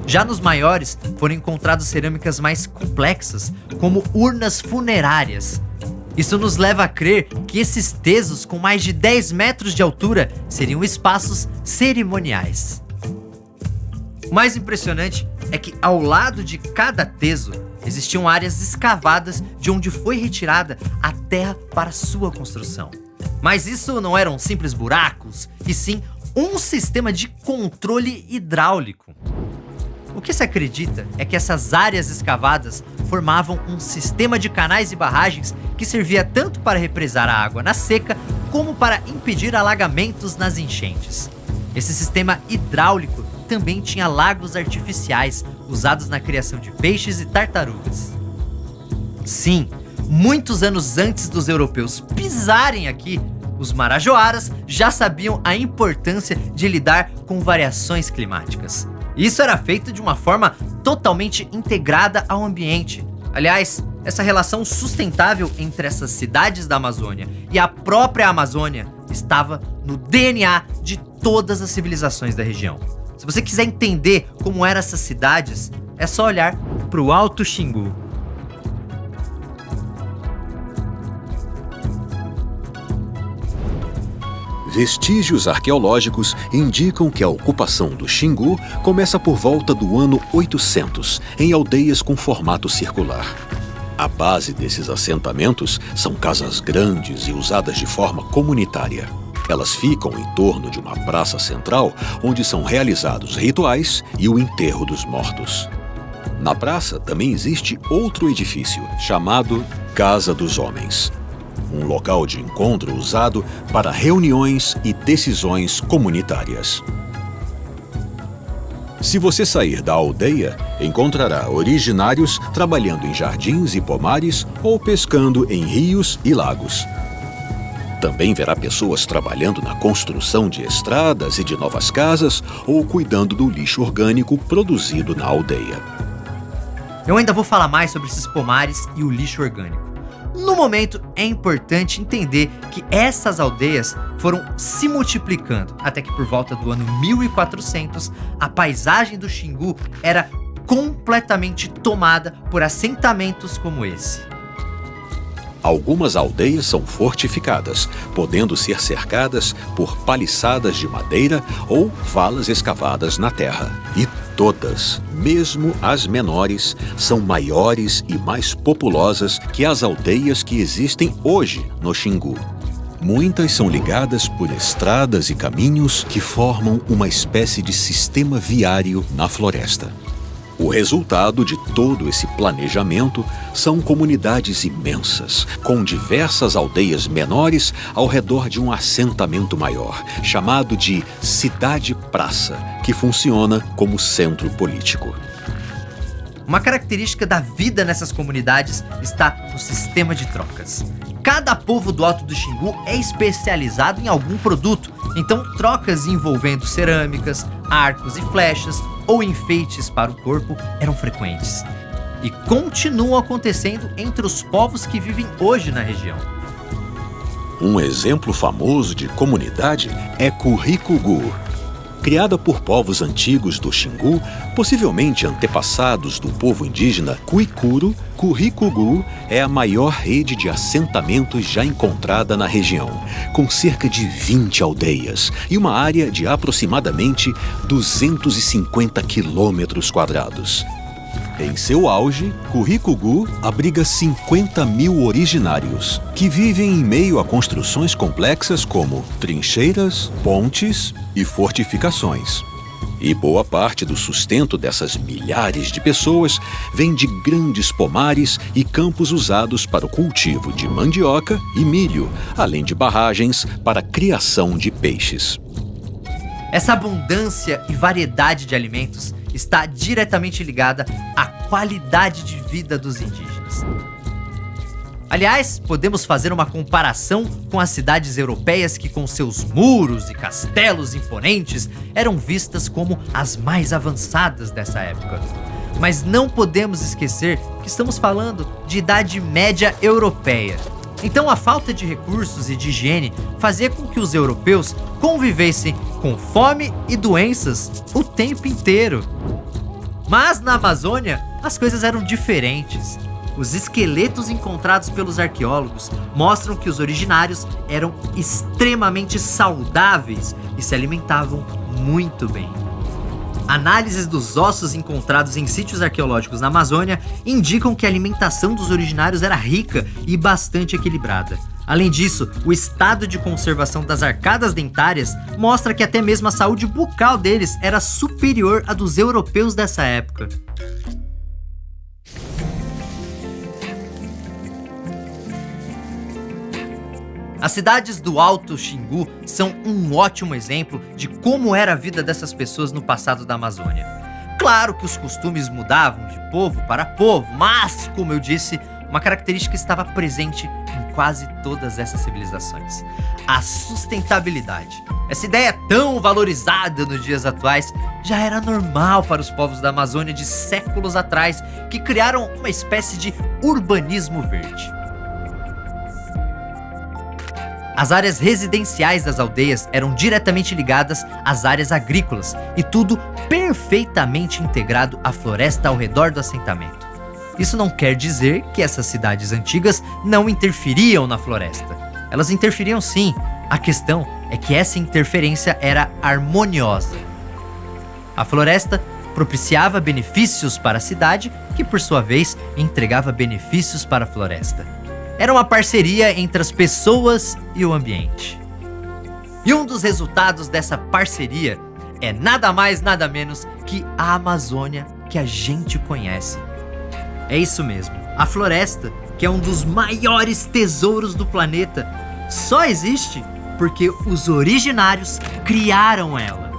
Já nos maiores, foram encontradas cerâmicas mais complexas, como urnas funerárias. Isso nos leva a crer que esses tesos com mais de 10 metros de altura seriam espaços cerimoniais. O mais impressionante é que ao lado de cada teso existiam áreas escavadas de onde foi retirada a terra para sua construção. Mas isso não eram simples buracos, e sim um sistema de controle hidráulico. O que se acredita é que essas áreas escavadas formavam um sistema de canais e barragens que servia tanto para represar a água na seca como para impedir alagamentos nas enchentes. Esse sistema hidráulico também tinha lagos artificiais usados na criação de peixes e tartarugas. Sim, muitos anos antes dos europeus pisarem aqui, os marajoaras já sabiam a importância de lidar com variações climáticas. Isso era feito de uma forma totalmente integrada ao ambiente. Aliás, essa relação sustentável entre essas cidades da Amazônia e a própria Amazônia estava no DNA de todas as civilizações da região. Se você quiser entender como eram essas cidades, é só olhar para o Alto Xingu. Vestígios arqueológicos indicam que a ocupação do Xingu começa por volta do ano 800, em aldeias com formato circular. A base desses assentamentos são casas grandes e usadas de forma comunitária. Elas ficam em torno de uma praça central, onde são realizados rituais e o enterro dos mortos. Na praça também existe outro edifício, chamado Casa dos Homens. Um local de encontro usado para reuniões e decisões comunitárias. Se você sair da aldeia, encontrará originários trabalhando em jardins e pomares ou pescando em rios e lagos. Também verá pessoas trabalhando na construção de estradas e de novas casas ou cuidando do lixo orgânico produzido na aldeia. Eu ainda vou falar mais sobre esses pomares e o lixo orgânico. No momento, é importante entender que essas aldeias foram se multiplicando, até que por volta do ano 1400, a paisagem do Xingu era completamente tomada por assentamentos como esse. Algumas aldeias são fortificadas, podendo ser cercadas por paliçadas de madeira ou valas escavadas na terra. E todas, mesmo as menores, são maiores e mais populosas que as aldeias que existem hoje no Xingu. Muitas são ligadas por estradas e caminhos que formam uma espécie de sistema viário na floresta. O resultado de todo esse planejamento são comunidades imensas, com diversas aldeias menores ao redor de um assentamento maior, chamado de cidade-praça, que funciona como centro político. Uma característica da vida nessas comunidades está no sistema de trocas. Cada povo do Alto do Xingu é especializado em algum produto, então trocas envolvendo cerâmicas, arcos e flechas ou enfeites para o corpo eram frequentes. E continuam acontecendo entre os povos que vivem hoje na região. Um exemplo famoso de comunidade é Curricugu. Criada por povos antigos do Xingu, possivelmente antepassados do povo indígena Cuicuro, Curricugu é a maior rede de assentamentos já encontrada na região, com cerca de 20 aldeias e uma área de aproximadamente 250 quilômetros quadrados. Em seu auge, Curricugu abriga 50 mil originários, que vivem em meio a construções complexas como trincheiras, pontes e fortificações. E boa parte do sustento dessas milhares de pessoas vem de grandes pomares e campos usados para o cultivo de mandioca e milho, além de barragens para a criação de peixes. Essa abundância e variedade de alimentos está diretamente ligada à qualidade de vida dos indígenas. Aliás, podemos fazer uma comparação com as cidades europeias que, com seus muros e castelos imponentes, eram vistas como as mais avançadas dessa época. Mas não podemos esquecer que estamos falando de Idade Média Europeia. Então a falta de recursos e de higiene fazia com que os europeus convivessem com fome e doenças o tempo inteiro. Mas na Amazônia, as coisas eram diferentes. Os esqueletos encontrados pelos arqueólogos mostram que os originários eram extremamente saudáveis e se alimentavam muito bem. Análises dos ossos encontrados em sítios arqueológicos na Amazônia indicam que a alimentação dos originários era rica e bastante equilibrada. Além disso, o estado de conservação das arcadas dentárias mostra que até mesmo a saúde bucal deles era superior à dos europeus dessa época. As cidades do Alto Xingu são um ótimo exemplo de como era a vida dessas pessoas no passado da Amazônia. Claro que os costumes mudavam de povo para povo, mas, como eu disse, uma característica estava presente em quase todas essas civilizações: a sustentabilidade. Essa ideia tão valorizada nos dias atuais já era normal para os povos da Amazônia de séculos atrás, que criaram uma espécie de urbanismo verde. As áreas residenciais das aldeias eram diretamente ligadas às áreas agrícolas e tudo perfeitamente integrado à floresta ao redor do assentamento. Isso não quer dizer que essas cidades antigas não interferiam na floresta. Elas interferiam sim. A questão é que essa interferência era harmoniosa. A floresta propiciava benefícios para a cidade, que por sua vez entregava benefícios para a floresta. Era uma parceria entre as pessoas e o ambiente. E um dos resultados dessa parceria é nada mais, nada menos que a Amazônia que a gente conhece. É isso mesmo, a floresta, que é um dos maiores tesouros do planeta, só existe porque os originários criaram ela.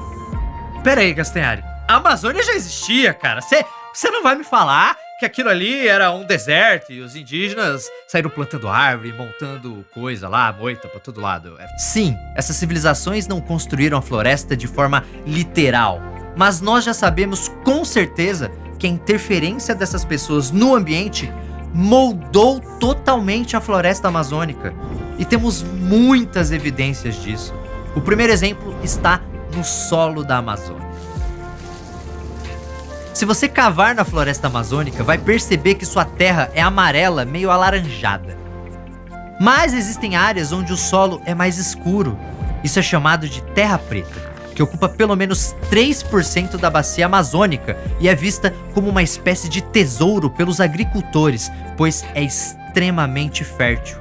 Pera aí, Castanhari, a Amazônia já existia, cara. Você não vai me falar que aquilo ali era um deserto e os indígenas saíram plantando árvore, montando coisa lá, moita pra todo lado. Sim, essas civilizações não construíram a floresta de forma literal, mas nós já sabemos com certeza que a interferência dessas pessoas no ambiente moldou totalmente a floresta amazônica. E temos muitas evidências disso. O primeiro exemplo está no solo da Amazônia. Se você cavar na floresta amazônica, vai perceber que sua terra é amarela, meio alaranjada. Mas existem áreas onde o solo é mais escuro. Isso é chamado de terra preta, que ocupa pelo menos 3% da bacia amazônica e é vista como uma espécie de tesouro pelos agricultores, pois é extremamente fértil.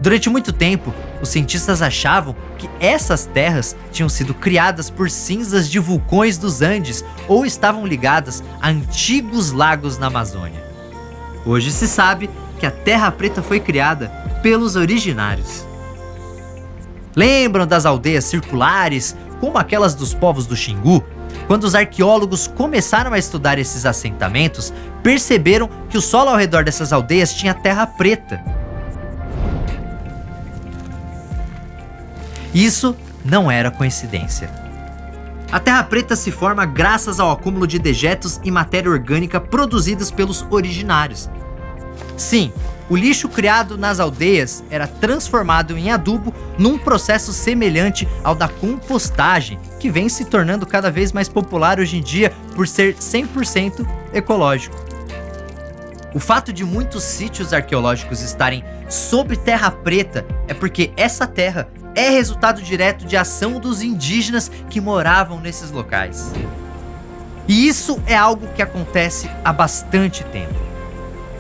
Durante muito tempo, os cientistas achavam que essas terras tinham sido criadas por cinzas de vulcões dos Andes ou estavam ligadas a antigos lagos na Amazônia. Hoje se sabe que a Terra Preta foi criada pelos originários. Lembram das aldeias circulares, como aquelas dos povos do Xingu? Quando os arqueólogos começaram a estudar esses assentamentos, perceberam que o solo ao redor dessas aldeias tinha terra preta. Isso não era coincidência. A terra preta se forma graças ao acúmulo de dejetos e matéria orgânica produzidos pelos originários. Sim, o lixo criado nas aldeias era transformado em adubo num processo semelhante ao da compostagem, que vem se tornando cada vez mais popular hoje em dia por ser 100% ecológico. O fato de muitos sítios arqueológicos estarem sob terra preta é porque essa terra é resultado direto de ação dos indígenas que moravam nesses locais. E isso é algo que acontece há bastante tempo.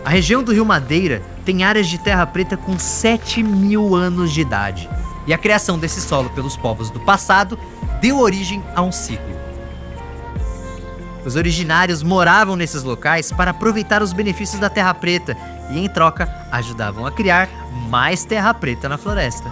A região do Rio Madeira tem áreas de terra preta com 7.000 anos de idade. E a criação desse solo pelos povos do passado deu origem a um ciclo. Os originários moravam nesses locais para aproveitar os benefícios da terra preta e, em troca, ajudavam a criar mais terra preta na floresta.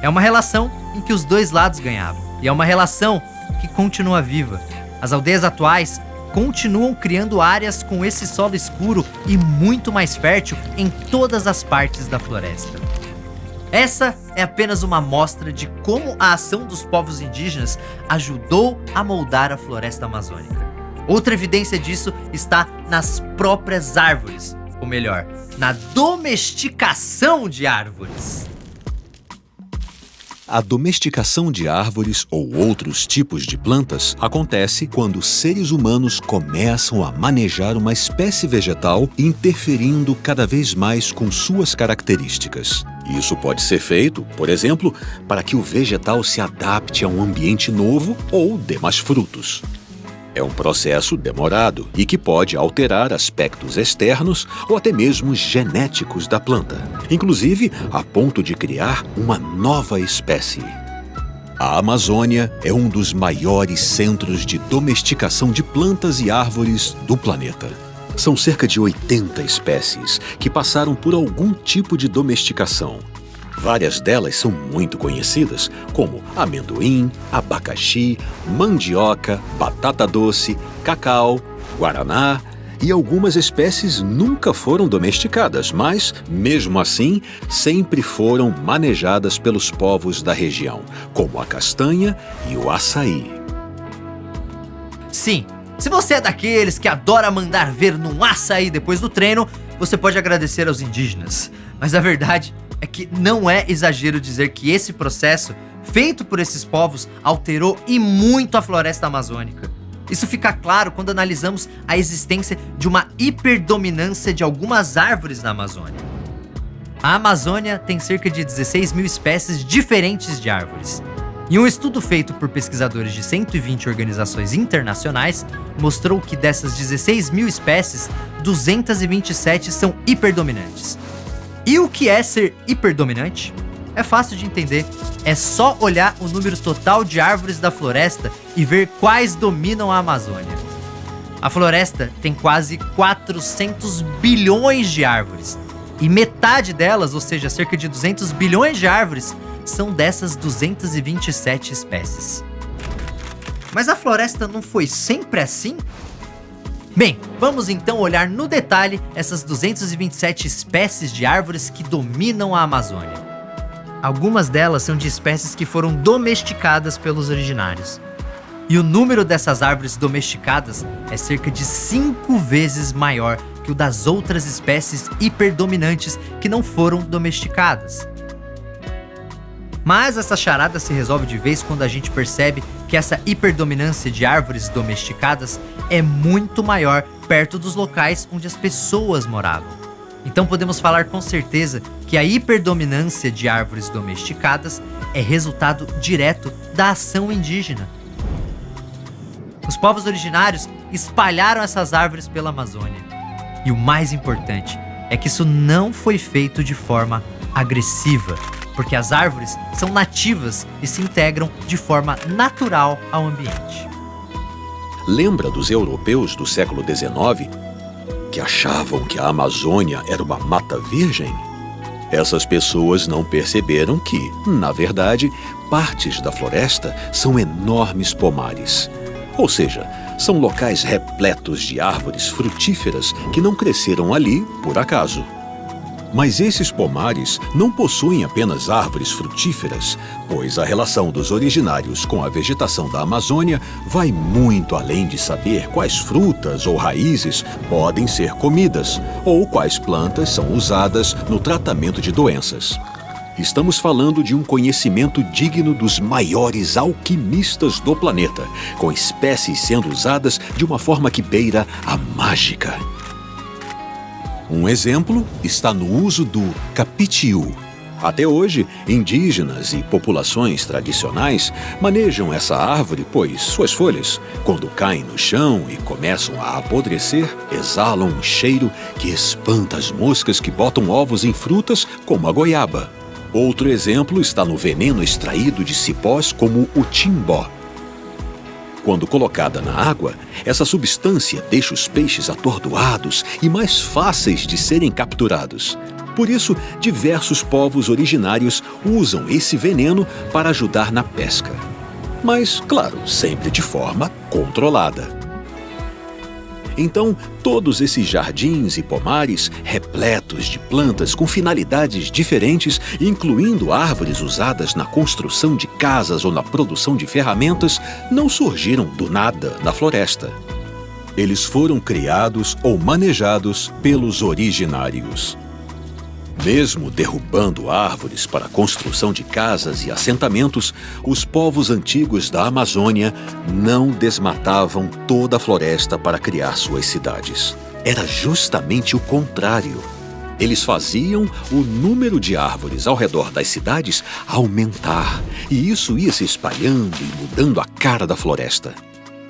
É uma relação em que os dois lados ganhavam. E é uma relação que continua viva. As aldeias atuais continuam criando áreas com esse solo escuro e muito mais fértil em todas as partes da floresta. Essa é apenas uma amostra de como a ação dos povos indígenas ajudou a moldar a floresta amazônica. Outra evidência disso está nas próprias árvores, ou melhor, na domesticação de árvores. A domesticação de árvores ou outros tipos de plantas acontece quando os seres humanos começam a manejar uma espécie vegetal, interferindo cada vez mais com suas características. Isso pode ser feito, por exemplo, para que o vegetal se adapte a um ambiente novo ou dê mais frutos. É um processo demorado e que pode alterar aspectos externos ou até mesmo genéticos da planta, inclusive a ponto de criar uma nova espécie. A Amazônia é um dos maiores centros de domesticação de plantas e árvores do planeta. São cerca de 80 espécies que passaram por algum tipo de domesticação. Várias delas são muito conhecidas, como amendoim, abacaxi, mandioca, batata doce, cacau, guaraná, e algumas espécies nunca foram domesticadas, mas, mesmo assim, sempre foram manejadas pelos povos da região, como a castanha e o açaí. Sim, se você é daqueles que adora mandar ver num açaí depois do treino, você pode agradecer aos indígenas. Mas a verdade é que não é exagero dizer que esse processo, feito por esses povos, alterou e muito a floresta amazônica. Isso fica claro quando analisamos a existência de uma hiperdominância de algumas árvores na Amazônia. A Amazônia tem cerca de 16.000 espécies diferentes de árvores. E um estudo feito por pesquisadores de 120 organizações internacionais mostrou que dessas 16.000 espécies, 227 são hiperdominantes. E o que é ser hiperdominante? É fácil de entender. É só olhar o número total de árvores da floresta e ver quais dominam a Amazônia. A floresta tem quase 400 bilhões de árvores. E metade delas, ou seja, cerca de 200 bilhões de árvores, são dessas 227 espécies. Mas a floresta não foi sempre assim? Bem, vamos então olhar no detalhe essas 227 espécies de árvores que dominam a Amazônia. Algumas delas são de espécies que foram domesticadas pelos originários. E o número dessas árvores domesticadas é cerca de 5 vezes maior que o das outras espécies hiperdominantes que não foram domesticadas. Mas essa charada se resolve de vez quando a gente percebe que essa hiperdominância de árvores domesticadas é muito maior perto dos locais onde as pessoas moravam. Então podemos falar com certeza que a hiperdominância de árvores domesticadas é resultado direto da ação indígena. Os povos originários espalharam essas árvores pela Amazônia. E o mais importante é que isso não foi feito de forma agressiva, porque as árvores são nativas e se integram de forma natural ao ambiente. Lembra dos europeus do século XIX que achavam que a Amazônia era uma mata virgem? Essas pessoas não perceberam que, na verdade, partes da floresta são enormes pomares. Ou seja, são locais repletos de árvores frutíferas que não cresceram ali por acaso. Mas esses pomares não possuem apenas árvores frutíferas, pois a relação dos originários com a vegetação da Amazônia vai muito além de saber quais frutas ou raízes podem ser comidas ou quais plantas são usadas no tratamento de doenças. Estamos falando de um conhecimento digno dos maiores alquimistas do planeta, com espécies sendo usadas de uma forma que beira a mágica. Um exemplo está no uso do capitiu. Até hoje, indígenas e populações tradicionais manejam essa árvore, pois suas folhas, quando caem no chão e começam a apodrecer, exalam um cheiro que espanta as moscas que botam ovos em frutas como a goiaba. Outro exemplo está no veneno extraído de cipós como o timbó. Quando colocada na água, essa substância deixa os peixes atordoados e mais fáceis de serem capturados. Por isso, diversos povos originários usam esse veneno para ajudar na pesca. Mas, claro, sempre de forma controlada. Então, todos esses jardins e pomares, repletos de plantas com finalidades diferentes, incluindo árvores usadas na construção de casas ou na produção de ferramentas, não surgiram do nada na floresta. Eles foram criados ou manejados pelos originários. Mesmo derrubando árvores para a construção de casas e assentamentos, os povos antigos da Amazônia não desmatavam toda a floresta para criar suas cidades. Era justamente o contrário. Eles faziam o número de árvores ao redor das cidades aumentar, e isso ia se espalhando e mudando a cara da floresta.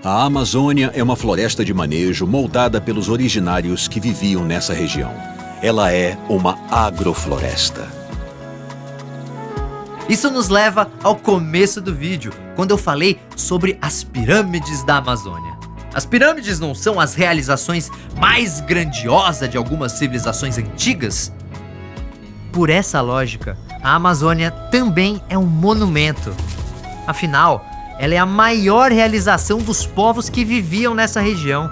A Amazônia é uma floresta de manejo moldada pelos originários que viviam nessa região. Ela é uma agrofloresta. Isso nos leva ao começo do vídeo, quando eu falei sobre as pirâmides da Amazônia. As pirâmides não são as realizações mais grandiosas de algumas civilizações antigas? Por essa lógica, a Amazônia também é um monumento. Afinal, ela é a maior realização dos povos que viviam nessa região.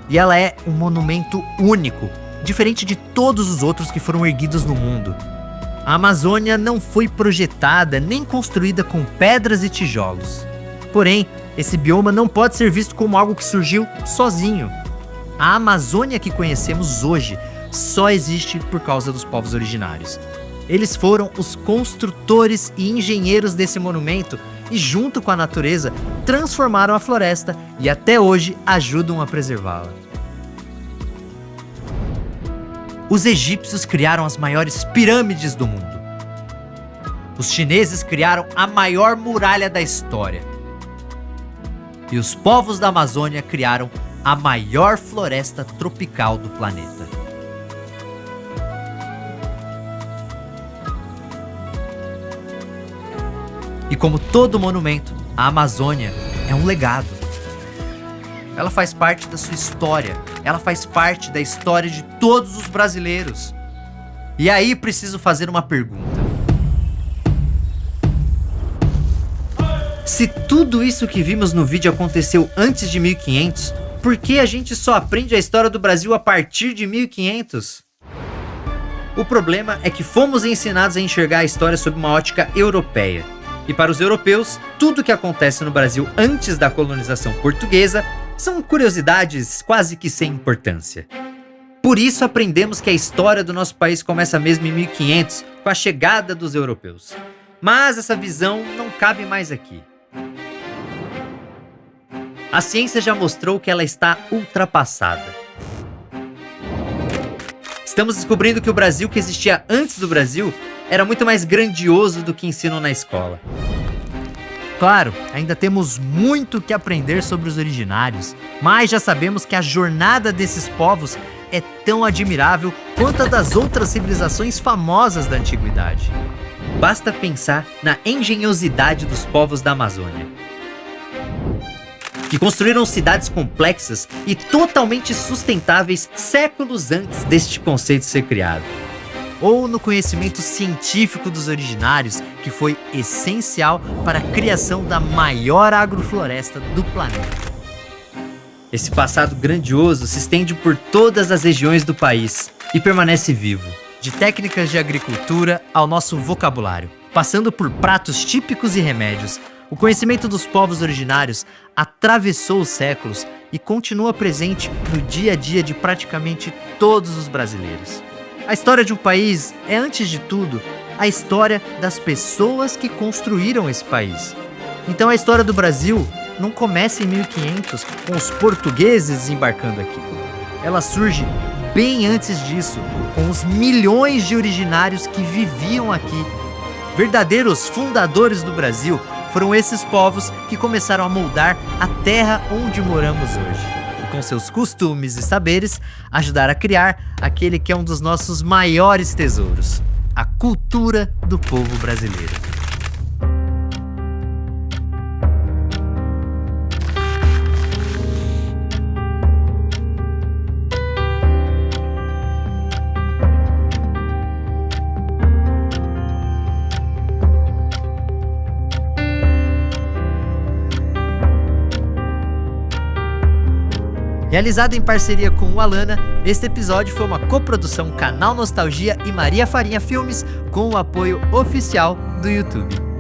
E ela é um monumento único, diferente de todos os outros que foram erguidos no mundo. A Amazônia não foi projetada nem construída com pedras e tijolos. Porém, esse bioma não pode ser visto como algo que surgiu sozinho. A Amazônia que conhecemos hoje só existe por causa dos povos originários. Eles foram os construtores e engenheiros desse monumento e, junto com a natureza, transformaram a floresta e até hoje ajudam a preservá-la. Os egípcios criaram as maiores pirâmides do mundo. Os chineses criaram a maior muralha da história. E os povos da Amazônia criaram a maior floresta tropical do planeta. E como todo monumento, a Amazônia é um legado. Ela faz parte da sua história. Ela faz parte da história de todos os brasileiros. E aí preciso fazer uma pergunta. Se tudo isso que vimos no vídeo aconteceu antes de 1500, por que a gente só aprende a história do Brasil a partir de 1500? O problema é que fomos ensinados a enxergar a história sob uma ótica europeia. E para os europeus, tudo que acontece no Brasil antes da colonização portuguesa são curiosidades quase que sem importância. Por isso aprendemos que a história do nosso país começa mesmo em 1500, com a chegada dos europeus. Mas essa visão não cabe mais aqui. A ciência já mostrou que ela está ultrapassada. Estamos descobrindo que o Brasil que existia antes do Brasil era muito mais grandioso do que ensinam na escola. Claro, ainda temos muito que aprender sobre os originários, mas já sabemos que a jornada desses povos é tão admirável quanto a das outras civilizações famosas da antiguidade. Basta pensar na engenhosidade dos povos da Amazônia, que construíram cidades complexas e totalmente sustentáveis séculos antes deste conceito ser criado. ou no conhecimento científico dos originários, que foi essencial para a criação da maior agrofloresta do planeta. Esse passado grandioso se estende por todas as regiões do país e permanece vivo, de técnicas de agricultura ao nosso vocabulário, passando por pratos típicos e remédios. O conhecimento dos povos originários atravessou os séculos e continua presente no dia a dia de praticamente todos os brasileiros. A história de um país é, antes de tudo, a história das pessoas que construíram esse país. Então a história do Brasil não começa em 1500 com os portugueses desembarcando aqui. Ela surge bem antes disso, com os milhões de originários que viviam aqui. Verdadeiros fundadores do Brasil foram esses povos que começaram a moldar a terra onde moramos hoje. E com seus costumes e saberes, ajudar a criar aquele que é um dos nossos maiores tesouros, a cultura do povo brasileiro. Realizado em parceria com o Alana, este episódio foi uma coprodução Canal Nostalgia e Maria Farinha Filmes com o apoio oficial do YouTube.